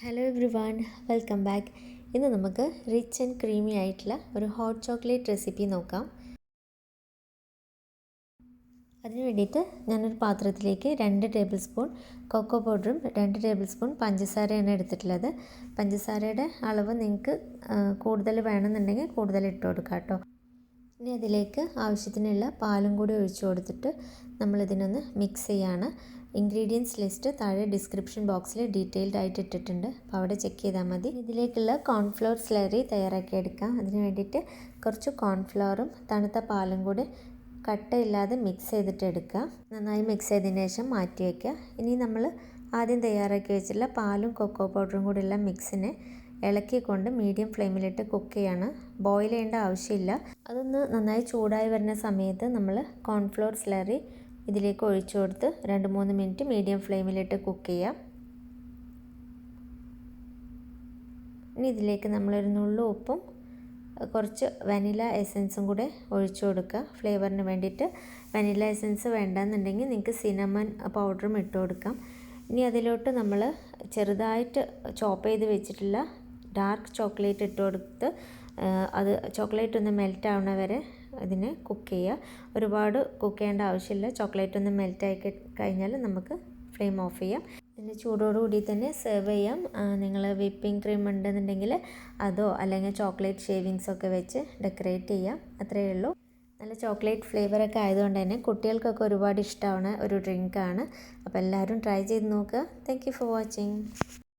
Hello every one, welcome back. ഇന്ന് നമുക്ക് rich and creamy ആയിട്ടുള്ള ഒരു ഹോട്ട് ചോക്ലേറ്റ് റെസിപ്പി നോക്കാം. അതിന് വേണ്ടിയിട്ട് ഞാനൊരു പാത്രത്തിലേക്ക് 2 ടേബിൾ സ്പൂൺ കൊക്കോ പൗഡറും 2 ടേബിൾ സ്പൂൺ പഞ്ചസാരയാണ് എടുത്തിട്ടുള്ളത്. പഞ്ചസാരയുടെ അളവ് നിങ്ങൾക്ക് കൂടുതൽ വേണമെന്നുണ്ടെങ്കിൽ കൂടുതൽ ഇട്ട് കൊടുക്കാം കേട്ടോ. ഇനി അതിലേക്ക് ആവശ്യത്തിനുള്ള പാലും കൂടി ഒഴിച്ചു കൊടുത്തിട്ട് നമ്മളിതിനൊന്ന് മിക്സ് ചെയ്യാണ്. ഇൻഗ്രീഡിയൻസ് ലിസ്റ്റ് താഴെ ഡിസ്ക്രിപ്ഷൻ ബോക്സിൽ ഡീറ്റെയിൽഡ് ആയിട്ട് ഇട്ടിട്ടുണ്ട്, അപ്പോൾ അവിടെ ചെക്ക് ചെയ്താൽ മതി. ഇതിലേക്കുള്ള കോൺഫ്ലവർ സ്ലറി തയ്യാറാക്കിയെടുക്കാം. അതിന് വേണ്ടിയിട്ട് കുറച്ച് കോൺഫ്ലവറും തണുത്ത പാലും കൂടി കട്ടയില്ലാതെ മിക്സ് ചെയ്തിട്ട് എടുക്കുക. നന്നായി മിക്സ് ചെയ്തതിന് ശേഷം മാറ്റി വയ്ക്കുക. ഇനി നമ്മൾ ആദ്യം തയ്യാറാക്കി വെച്ചിട്ടുള്ള പാലും കൊക്കോ പൗഡറും കൂടിയുള്ള മിക്സിനെ ഇളക്കിക്കൊണ്ട് മീഡിയം ഫ്ലെയിമിലിട്ട് കുക്ക് ചെയ്യാണ്. ബോയിൽ ചെയ്യേണ്ട ആവശ്യമില്ല. അതൊന്ന് നന്നായി ചൂടായി വരുന്ന സമയത്ത് നമ്മൾ കോൺഫ്ലവർ സ്ലറി ഇതിലേക്ക് ഒഴിച്ചു കൊടുത്ത് 2-3 മിനിറ്റ് മീഡിയം ഫ്ലെയിമിലിട്ട് കുക്ക് ചെയ്യാം. ഇനി ഇതിലേക്ക് നമ്മളൊരു നുള്ളു ഉപ്പും കുറച്ച് വനില എസൻസും കൂടെ ഒഴിച്ചു കൊടുക്കുക ഫ്ലേവറിന് വേണ്ടിയിട്ട്. വനില എസൻസ് വേണ്ടെന്നുണ്ടെങ്കിൽ നിങ്ങൾക്ക് സിനമൺ പൗഡറും ഇട്ട് കൊടുക്കാം. ഇനി അതിലോട്ട് നമ്മൾ ചെറുതായിട്ട് ചോപ്പ് ചെയ്ത് വെച്ചിട്ടുള്ള ഡാർക്ക് ചോക്ലേറ്റ് ഇട്ട് കൊടുത്ത് അത് ചോക്ലേറ്റ് ഒന്ന് മെൽറ്റ് ആവണ വരെ ഇതിനെ കുക്ക് ചെയ്യുക. ഒരുപാട് കുക്ക് ചെയ്യേണ്ട ആവശ്യമില്ല. ചോക്ലേറ്റ് ഒന്ന് മെൽറ്റായി കഴിഞ്ഞാൽ നമുക്ക് ഫ്ലെയിം ഓഫ് ചെയ്യാം. ഇതിൻ്റെ ചൂടോടുകൂടി തന്നെ സെർവ് ചെയ്യാം. നിങ്ങൾ വിപ്പിംഗ് ക്രീം ഉണ്ടെന്നുണ്ടെങ്കിൽ അതോ അല്ലെങ്കിൽ ചോക്ലേറ്റ് ഷേവിങ്സ് ഒക്കെ വെച്ച് ഡെക്കറേറ്റ് ചെയ്യാം. അത്രയേ ഉള്ളൂ. നല്ല ചോക്ലേറ്റ് ഫ്ലേവറൊക്കെ ആയതുകൊണ്ട് തന്നെ കുട്ടികൾക്കൊക്കെ ഒരുപാട് ഇഷ്ടമാണ് ഒരു ഡ്രിങ്കാണ്. അപ്പോൾ എല്ലാവരും ട്രൈ ചെയ്ത് നോക്കുക. Thank you for watching.